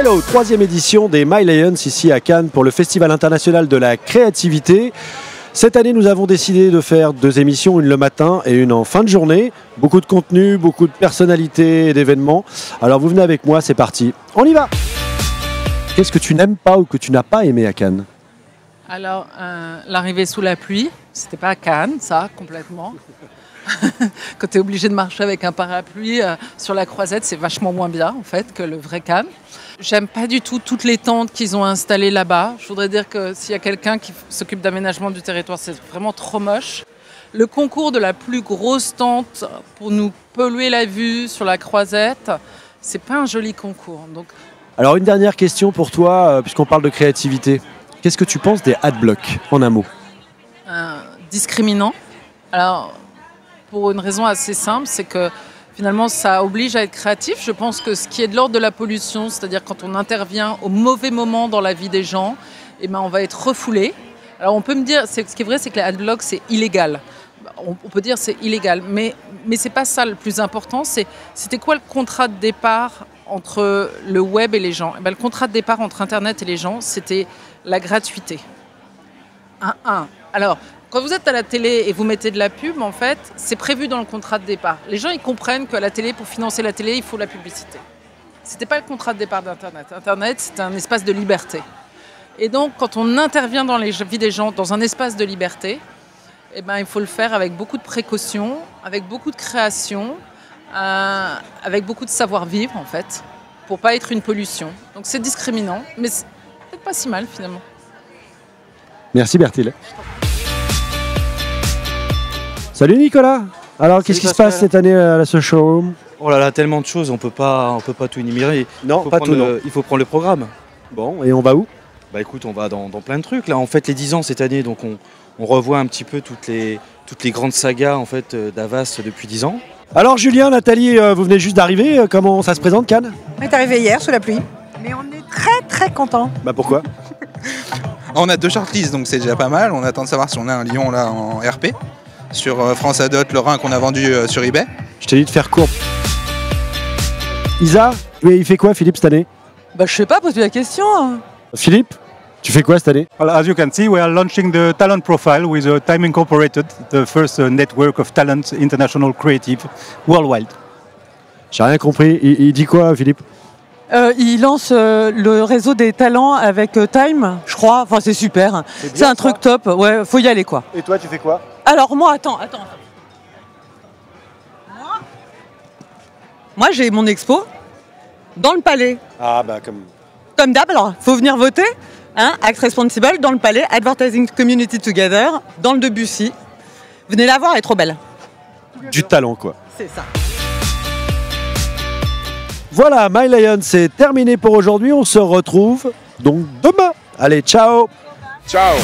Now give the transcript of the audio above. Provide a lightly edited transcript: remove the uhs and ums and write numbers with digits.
Hello, troisième édition des My Lions ici à Cannes pour le Festival international de la créativité. Cette année, nous avons décidé de faire 2 émissions, une le matin et une en fin de journée. Beaucoup de contenu, beaucoup de personnalités et d'événements. Alors vous venez avec moi, c'est parti. On y va! Qu'est-ce que tu n'aimes pas ou que tu n'as pas aimé à Cannes? Alors, l'arrivée sous la pluie, c'était pas à Cannes, ça, complètement. Quand tu es obligé de marcher avec un parapluie sur la croisette, c'est vachement moins bien, en fait, que le vrai Cannes. J'aime pas du tout toutes les tentes qu'ils ont installées là-bas. Je voudrais dire que s'il y a quelqu'un qui s'occupe d'aménagement du territoire, c'est vraiment trop moche. Le concours de la plus grosse tente pour nous polluer la vue sur la croisette, c'est pas un joli concours. Donc... Alors, une dernière question pour toi, puisqu'on parle de créativité. Qu'est-ce que tu penses des adblocks, en un mot? Discriminant. Alors, pour une raison assez simple, c'est que finalement, ça oblige à être créatif. Je pense que ce qui est de l'ordre de la pollution, c'est-à-dire quand on intervient au mauvais moment dans la vie des gens, eh ben, on va être refoulé. Alors, on peut me dire, ce qui est vrai, c'est que les adblocks, c'est illégal. On peut dire c'est illégal, mais c'est pas ça le plus important. C'était quoi le contrat de départ entre le web et les gens? Eh ben, le contrat de départ entre Internet et les gens, c'était la gratuité. Alors, quand vous êtes à la télé et vous mettez de la pub, en fait, c'est prévu dans le contrat de départ. Les gens, ils comprennent qu'à la télé, pour financer la télé, il faut la publicité. C'était pas le contrat de départ d'Internet. Internet, c'est un espace de liberté. Et donc, quand on intervient dans les vies des gens, dans un espace de liberté, eh ben, il faut le faire avec beaucoup de précautions, avec beaucoup de création, avec beaucoup de savoir-vivre, en fait, pour pas être une pollution. Donc, c'est discriminant, mais c'est peut-être pas si mal, finalement. Merci Bertil. Salut Nicolas. Alors qu'est-ce qui se passe cette année à la Soul Showroom? Oh là là, tellement de choses, on peut pas tout énumérer. Non, pas tout, non. Il faut prendre le programme. Bon, et on va où? Bah écoute, on va dans plein de trucs. Là, on fête les 10 ans cette année, donc on revoit un petit peu toutes les grandes sagas en fait d'Avas depuis 10 ans. Alors Julien, Nathalie, vous venez juste d'arriver. Comment ça se présente Cannes? On est arrivé hier sous la pluie, mais on est très très contents. Bah pourquoi? On a 2 shortlists, donc c'est déjà pas mal. On attend de savoir si on a un lion là en RP. Sur France Adot, le rein qu'on a vendu sur eBay. Je t'ai dit de faire court. Isa, il fait quoi Philippe cette année? Bah, je sais pas, pose-lui la question. Philippe, tu fais quoi cette année? Well, as you can see, we are launching the talent profile with Time Incorporated, the first network of talent international creative worldwide. J'ai rien compris. Il dit quoi Philippe? Il lance le réseau des talents avec Time, je crois. Enfin, c'est super. C'est un truc top. Ouais, faut y aller, quoi. Et toi, tu fais quoi? Alors, moi, attends. Moi, j'ai mon expo dans le Palais. Ah, bah, Comme d'hab, alors, faut venir voter. Hein, Act Responsible, dans le Palais. Advertising Community Together, dans le Debussy. Venez la voir, elle est trop belle. Du talent, quoi. C'est ça. Voilà, My Lion, c'est terminé pour aujourd'hui. On se retrouve donc demain. Allez, ciao! Ciao.